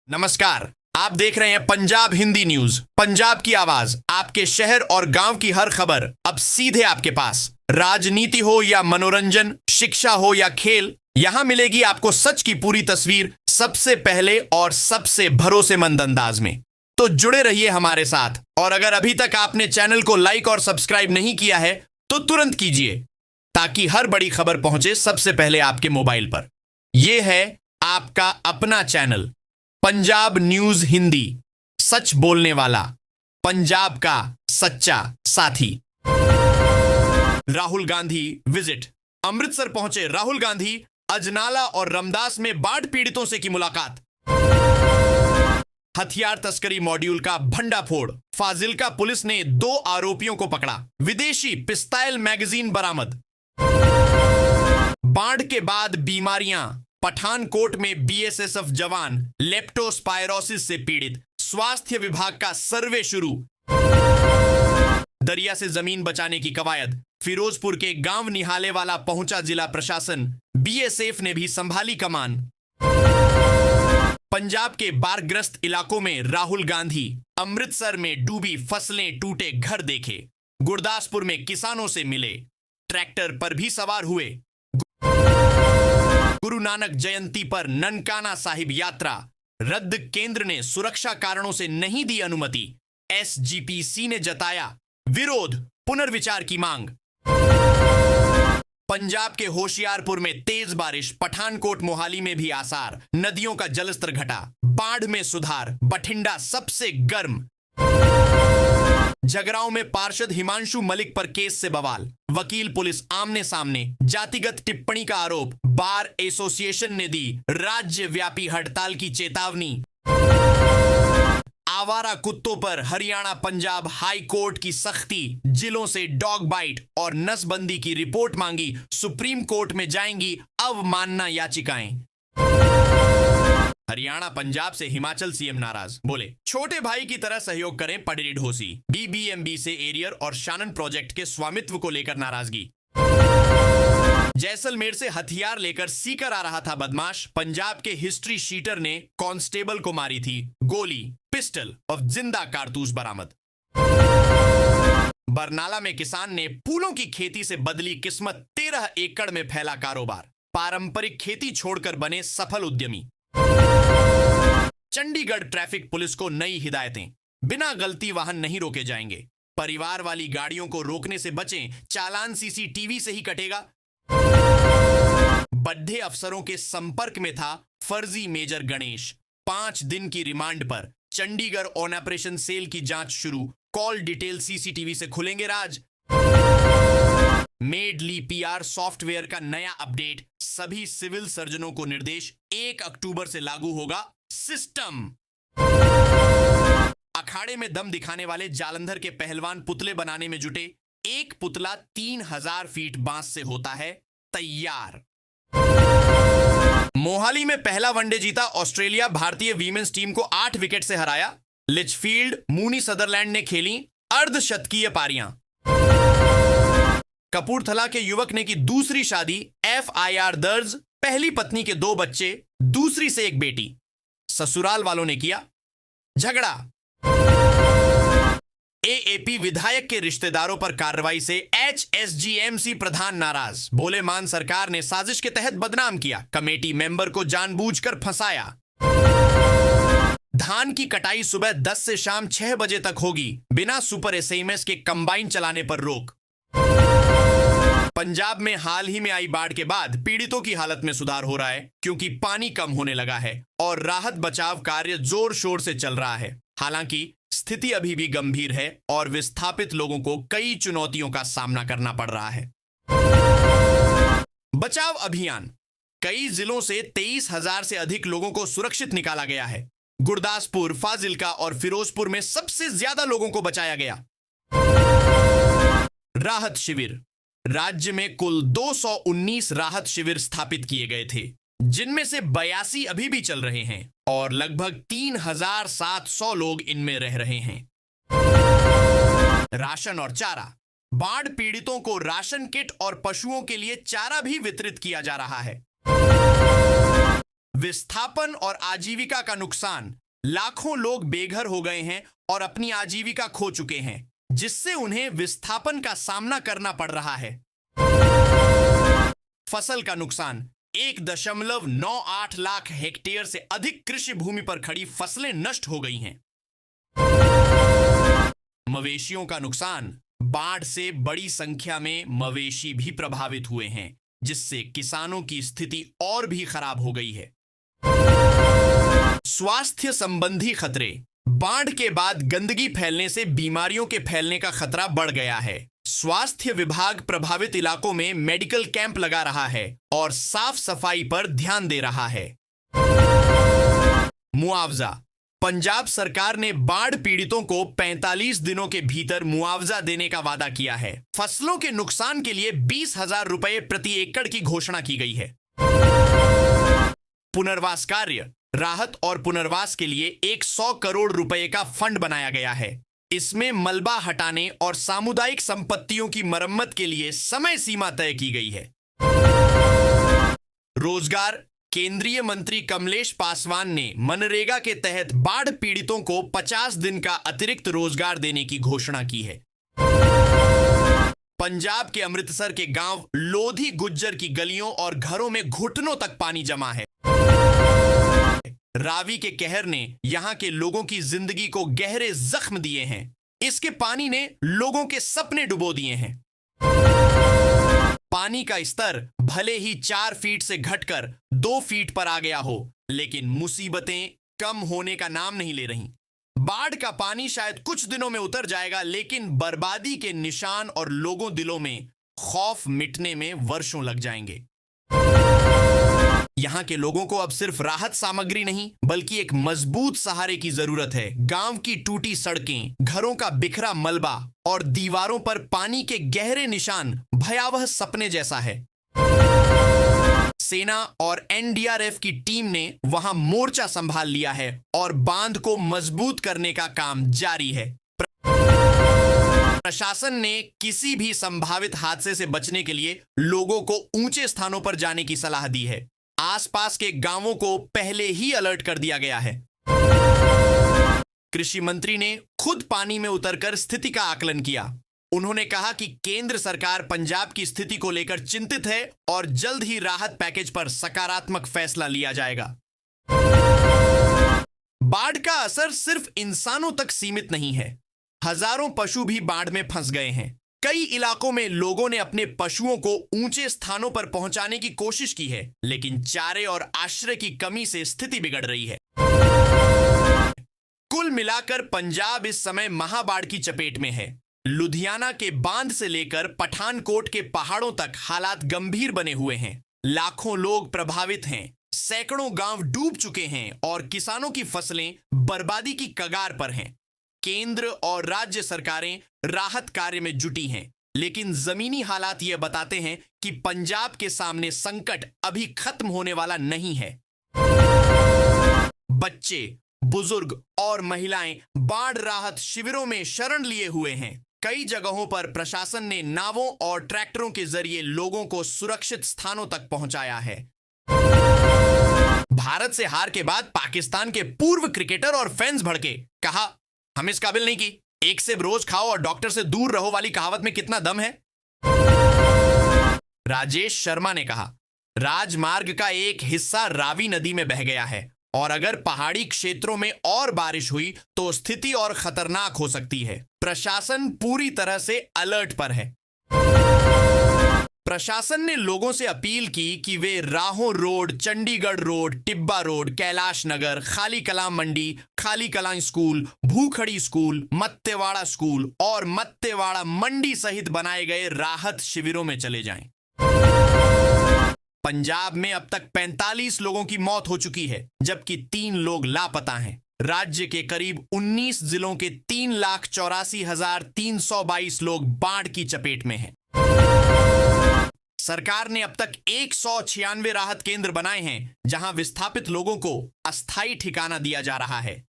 नमस्कार, आप देख रहे हैं पंजाब हिंदी न्यूज। पंजाब की आवाज, आपके शहर और गांव की हर खबर अब सीधे आपके पास। राजनीति हो या मनोरंजन, शिक्षा हो या खेल, यहां मिलेगी आपको सच की पूरी तस्वीर सबसे पहले और सबसे भरोसेमंद अंदाज में। तो जुड़े रहिए हमारे साथ, और अगर अभी तक आपने चैनल को लाइक और सब्सक्राइब नहीं किया है तो तुरंत कीजिए, ताकि हर बड़ी खबर पहुंचे सबसे पहले आपके मोबाइल पर। यह है आपका अपना चैनल पंजाब न्यूज हिंदी, सच बोलने वाला, पंजाब का सच्चा साथी। राहुल गांधी विजिट। अमृतसर पहुंचे राहुल गांधी, अजनाला और रमदास में बाढ़ पीड़ितों से की मुलाकात। हथियार तस्करी मॉड्यूल का भंडाफोड़, फाजिल्का पुलिस ने 2 आरोपियों को पकड़ा। विदेशी पिस्ताइल मैगजीन बरामद। बाढ़ के बाद बीमारियां, पठानकोट में बीएसएफ जवान लेप्टोस्पायरोसिस से पीड़ित, स्वास्थ्य विभाग का सर्वे शुरू। दरिया से जमीन बचाने की कवायद, फिरोजपुर के गांव निहाले वाला पहुंचा जिला प्रशासन, बीएसएफ ने भी संभाली कमान। पंजाब के बाढ़ग्रस्त इलाकों में राहुल गांधी, अमृतसर में डूबी फसलें, टूटे घर देखे। गुरदासपुर में किसानों से मिले, ट्रैक्टर पर भी सवार हुए। गुरु नानक जयंती पर ननकाना साहिब यात्रा रद्द, केंद्र ने सुरक्षा कारणों से नहीं दी अनुमति। एसजीपीसी ने जताया विरोध, पुनर्विचार की मांग। पंजाब के होशियारपुर में तेज बारिश, पठानकोट मोहाली में भी आसार, नदियों का जलस्तर घटा, बाढ़ में सुधार, बठिंडा सबसे गर्म। जगरांव में पार्षद हिमांशु मलिक पर केस से बवाल, वकील पुलिस आमने सामने, जातिगत टिप्पणी का आरोप, बार एसोसिएशन ने दी राज्यव्यापी हड़ताल की चेतावनी। आवारा कुत्तों पर हरियाणा पंजाब हाई कोर्ट की सख्ती, जिलों से डॉग बाइट और नसबंदी की रिपोर्ट मांगी, सुप्रीम कोर्ट में जाएंगी अवमानना याचिकाएं। हरियाणा पंजाब से हिमाचल सीएम नाराज, बोले छोटे भाई की तरह सहयोग करें पढ़ी ढोसी। बीबीएमबी से एरियर और शानन प्रोजेक्ट के स्वामित्व को लेकर नाराजगी। जैसलमेर से हथियार लेकर सीकर आ रहा था बदमाश, पंजाब के हिस्ट्री शीटर ने कांस्टेबल को मारी थी गोली, पिस्टल और जिंदा कारतूस बरामद। बरनाला में किसान ने फूलों की खेती से बदली किस्मत, 13 एकड़ में फैला कारोबार, पारंपरिक खेती छोड़कर बने सफल उद्यमी। चंडीगढ़ ट्रैफिक पुलिस को नई हिदायतें, बिना गलती वाहन नहीं रोके जाएंगे, परिवार वाली गाड़ियों को रोकने से बचें, चालान सीसीटीवी से ही कटेगा। बड्ढे अफसरों के संपर्क में था फर्जी मेजर गणेश, 5 दिन की रिमांड पर। चंडीगढ़ ऑन ऑपरेशन सेल की जांच शुरू, कॉल डिटेल सीसीटीवी से खुलेंगे राज। मेडली पीआर सॉफ्टवेयर का नया अपडेट, सभी सिविल सर्जनों को निर्देश, 1 अक्टूबर से लागू होगा सिस्टम। अखाड़े में दम दिखाने वाले जालंधर के पहलवान पुतले बनाने में जुटे, एक पुतला 3000 फीट बांस से होता है तैयार। मोहाली में पहला वनडे जीता ऑस्ट्रेलिया, भारतीय वीमेंस टीम को 8 विकेट से हराया। लिचफील्ड, मूनी सदरलैंड ने खेली अर्धशतकीय पारियां। कपूरथला के युवक ने की दूसरी शादी, एफआईआर दर्ज, पहली पत्नी के 2 बच्चे, दूसरी से एक बेटी। ससुराल वालों ने किया झगड़ा। एएपी विधायक के रिश्तेदारों पर कार्रवाई से एचएसजीएमसी प्रधान नाराज, बोले मान सरकार ने साजिश के तहत बदनाम किया, कमेटी मेंबर को जानबूझकर फंसाया। धान की कटाई सुबह 10 से शाम 6 बजे तक होगी, बिना सुपर एसएमएस के कंबाइन चलाने पर रोक। पंजाब में हाल ही में आई बाढ़ के बाद पीड़ितों की हालत में सुधार हो रहा है, क्योंकि पानी कम होने लगा है और राहत बचाव कार्य जोर शोर से चल रहा है। हालांकि स्थिति अभी भी गंभीर है और विस्थापित लोगों को कई चुनौतियों का सामना करना पड़ रहा है। बचाव अभियान, कई जिलों से 23,000 से अधिक लोगों को सुरक्षित निकाला गया है। गुरदासपुर, फाजिल्का और फिरोजपुर में सबसे ज्यादा लोगों को बचाया गया। राहत शिविर, राज्य में कुल 219 राहत शिविर स्थापित किए गए थे, जिनमें से 82 अभी भी चल रहे हैं और लगभग 3700 लोग इनमें रह रहे हैं। राशन और चारा, बाढ़ पीड़ितों को राशन किट और पशुओं के लिए चारा भी वितरित किया जा रहा है। विस्थापन और आजीविका का नुकसान। लाखों लोग बेघर हो गए हैं और अपनी आजीविका खो चुके हैं, जिससे उन्हें विस्थापन का सामना करना पड़ रहा है। फसल का नुकसान। 1.98 लाख हेक्टेयर से अधिक कृषि भूमि पर खड़ी फसलें नष्ट हो गई हैं। मवेशियों का नुकसान। बाढ़ से बड़ी संख्या में मवेशी भी प्रभावित हुए हैं, जिससे किसानों की स्थिति और भी खराब हो गई है। स्वास्थ्य संबंधी खतरे। बाढ़ के बाद गंदगी फैलने से बीमारियों के फैलने का खतरा बढ़ गया है। स्वास्थ्य विभाग प्रभावित इलाकों में मेडिकल कैंप लगा रहा है और साफ सफाई पर ध्यान दे रहा है। मुआवजा। पंजाब सरकार ने बाढ़ पीड़ितों को 45 दिनों के भीतर मुआवजा देने का वादा किया है। फसलों के नुकसान के लिए 20,000 रुपए प्रति एकड़ की घोषणा की गई है। पुनर्वास कार्य। राहत और पुनर्वास के लिए 100 करोड़ रुपए का फंड बनाया गया है। इसमें मलबा हटाने और सामुदायिक संपत्तियों की मरम्मत के लिए समय सीमा तय की गई है। रोजगार। केंद्रीय मंत्री कमलेश पासवान ने मनरेगा के तहत बाढ़ पीड़ितों को 50 दिन का अतिरिक्त रोजगार देने की घोषणा की है। पंजाब के अमृतसर के गांव लोधी गुज्जर की गलियों और घरों में घुटनों तक पानी जमा है। रावी के कहर ने यहां के लोगों की जिंदगी को गहरे जख्म दिए हैं। इसके पानी ने लोगों के सपने डुबो दिए हैं। पानी का स्तर भले ही 4 फीट से घटकर 2 फीट पर आ गया हो, लेकिन मुसीबतें कम होने का नाम नहीं ले रही। बाढ़ का पानी शायद कुछ दिनों में उतर जाएगा, लेकिन बर्बादी के निशान और लोगों दिलों में खौफ मिटने में वर्षों लग जाएंगे। यहां के लोगों को अब सिर्फ राहत सामग्री नहीं, बल्कि एक मजबूत सहारे की जरूरत है। गांव की टूटी सड़कें, घरों का बिखरा मलबा और दीवारों पर पानी के गहरे निशान भयावह सपने जैसा है। सेना और एनडीआरएफ की टीम ने वहां मोर्चा संभाल लिया है और बांध को मजबूत करने का काम जारी है। प्रशासन ने किसी भी संभावित हादसे से बचने के लिए लोगों को ऊंचे स्थानों पर जाने की सलाह दी है। आसपास के गांवों को पहले ही अलर्ट कर दिया गया है। कृषि मंत्री ने खुद पानी में उतरकर स्थिति का आकलन किया। उन्होंने कहा कि केंद्र सरकार पंजाब की स्थिति को लेकर चिंतित है और जल्द ही राहत पैकेज पर सकारात्मक फैसला लिया जाएगा। बाढ़ का असर सिर्फ इंसानों तक सीमित नहीं है। हजारों पशु भी बाढ़ में फंस गए हैं। कई इलाकों में लोगों ने अपने पशुओं को ऊंचे स्थानों पर पहुंचाने की कोशिश की है, लेकिन चारे और आश्रय की कमी से स्थिति बिगड़ रही है। कुल मिलाकर पंजाब इस समय महाबाढ़ की चपेट में है। लुधियाना के बांध से लेकर पठानकोट के पहाड़ों तक हालात गंभीर बने हुए हैं। लाखों लोग प्रभावित हैं, सैकड़ों गांव डूब चुके हैं और किसानों की फसलें बर्बादी की कगार पर हैं। केंद्र और राज्य सरकारें राहत कार्य में जुटी हैं, लेकिन जमीनी हालात ये बताते हैं कि पंजाब के सामने संकट अभी खत्म होने वाला नहीं है। बच्चे, बुजुर्ग और महिलाएं बाढ़ राहत शिविरों में शरण लिए हुए हैं। कई जगहों पर प्रशासन ने नावों और ट्रैक्टरों के जरिए लोगों को सुरक्षित स्थानों तक पहुंचाया है। भारत से हार के बाद पाकिस्तान के पूर्व क्रिकेटर और फैंस भड़के, कहा हम इस काबिल नहीं की। एक सेब रोज खाओ और डॉक्टर से दूर रहो वाली कहावत में कितना दम है। राजेश शर्मा ने कहा, राजमार्ग का एक हिस्सा रावी नदी में बह गया है और अगर पहाड़ी क्षेत्रों में और बारिश हुई तो स्थिति और खतरनाक हो सकती है। प्रशासन पूरी तरह से अलर्ट पर है। प्रशासन ने लोगों से अपील की कि वे Rahon road, Chandigarh road, Tibba road, Kailash Nagar, Khali Kalan मंडी, Khali Kalan school, Bhukhri school, Mattewara school और मत्तेवाड़ा मंडी सहित बनाए गए राहत शिविरों में चले जाएं। पंजाब में अब तक 45 लोगों की मौत हो चुकी है, जबकि 3 लोग लापता हैं। राज्य के करीब 19 जिलों के 3,84,322 लोग बाढ़ की चपेट में हैं। सरकार ने अब तक 196 राहत केंद्र बनाए हैं, जहां विस्थापित लोगों को अस्थायी ठिकाना दिया जा रहा है।